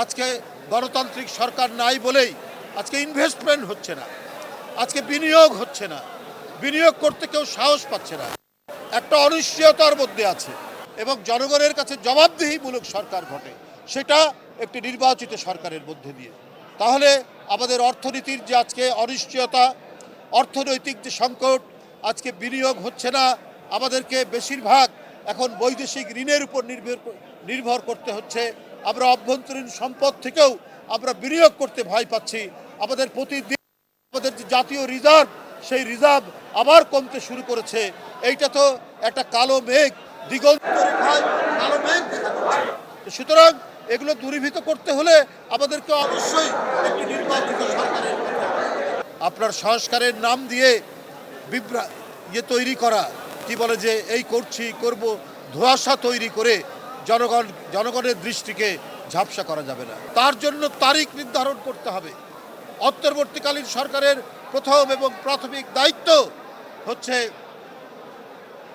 আজকে গণতান্ত্রিক সরকার নাই বলেই আজকে ইনভেস্টমেন্ট হচ্ছে না, আজকে বিনিয়োগ হচ্ছে না, বিনিয়োগ করতে কেউ সাহস পাচ্ছে না, একটা অনিশ্চয়তার মধ্যে আছে এবং জনগণের কাছে জবাবদিহিমূলক সরকার ঘটে সেটা একটি নির্বাচিত সরকারের মধ্যে দিয়ে। তাহলে আমাদের অর্থনীতির যে আজকে অনিশ্চয়তা, অর্থনৈতিক যে সংকট, আজকে বিনিয়োগ হচ্ছে না, আমাদেরকে বেশিরভাগ এখন বৈদেশিক ঋণের উপর নির্ভর করতে হচ্ছে, আমরা অভ্যন্তরীণ সম্পদ থেকেও আমরা বিনিয়োগ করতে ভয় পাচ্ছি, আমাদের প্রতিদিন আমাদের যে জাতীয় রিজার্ভ সেই রিজার্ভ আবার কমতে শুরু করেছে। এইটা তো একটা কালো মেঘ, দিগন্ত রেখায় কালো মেঘ দেখা যাচ্ছে। সুতরাং এগুলো দূরীভূত করতে হলে আমাদেরকে অবশ্যই একটি নির্বাচিত সরকারের আপনার সংস্কারের নাম দিয়ে তৈরি করা, কি বলে যে এই করছি করব, ধোঁয়াশা তৈরি করে জনগণের দৃষ্টিকে ঝাপসা করা যাবে না। তার জন্য তারিখ নির্ধারণ করতে হবে। অন্তর্বর্তীকালীন সরকারের প্রথম এবং প্রাথমিক দায়িত্ব হচ্ছে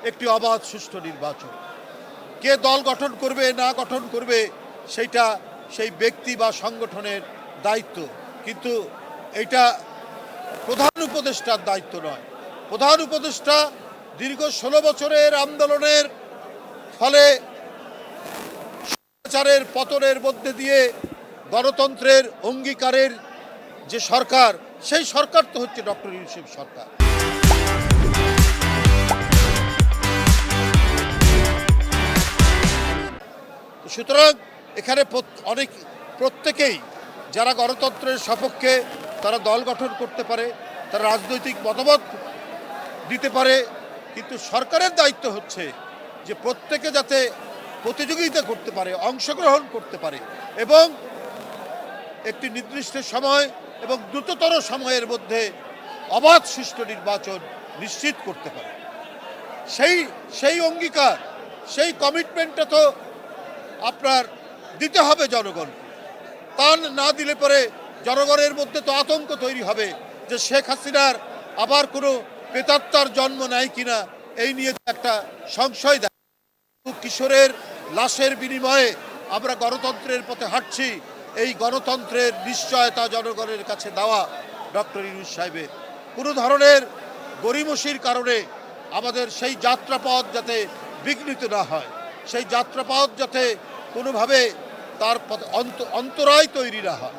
একটি অবাধ সুষ্ঠু নির্বাচন। কে দল গঠন করবে না গঠন করবে সেইটা সেই ব্যক্তি বা সংগঠনের দায়িত্ব, কিন্তু এটা প্রধান উপদেষ্টার দায়িত্ব নয়। প্রধান উপদেষ্টা দীর্ঘ 16 বছরের আন্দোলনের ফলে স্বৈরাচারের পতনের মধ্যে দিয়ে গণতন্ত্রের অঙ্গীকারের যে সরকার, সেই সরকার তো হচ্ছে ডক্টর ইউনূস সরকার। সুতরাং এখানে প্রত্যেকেই যারা গণতন্ত্রের সপক্ষে তারা দল গঠন করতে পারে, তারা রাজনৈতিক মতামত দিতে পারে, কিন্তু সরকারের দায়িত্ব হচ্ছে যে প্রত্যেকে যাতে প্রতিযোগিতা করতে পারে, অংশগ্রহণ করতে পারে এবং একটি নির্দিষ্ট সময় এবং দ্রুততর সময়ের মধ্যে অবাধ সুষ্ঠু নির্বাচন নিশ্চিত করতে পারে। সেই অঙ্গীকার, সেই কমিটমেন্টটা তো আপনার দিতে হবে জনগণ। তা না দিলে পরে জনগণের মধ্যে তো আতঙ্ক তৈরি হবে যে শেখ হাসিনার আবার কোনো প্রেতাত্মার জন্ম নেয় কিনা, এই নিয়ে একটা সংশয় দেয়। কিশোরের লাশের বিনিময়ে আমরা গণতন্ত্রের পথে হাঁটছি, এই গণতন্ত্রের নিশ্চয়তা জনগণের কাছে দেওয়া ডক্টর ইউনূস সাহেবের। কোনো ধরনের গড়িমসির কারণে আমাদের সেই যাত্রাপথ যাতে বিঘ্নিত না হয়, সেই যাত্রাপথ যাতে কোনোভাবে তার অন্তরায় তৈরি না হয়।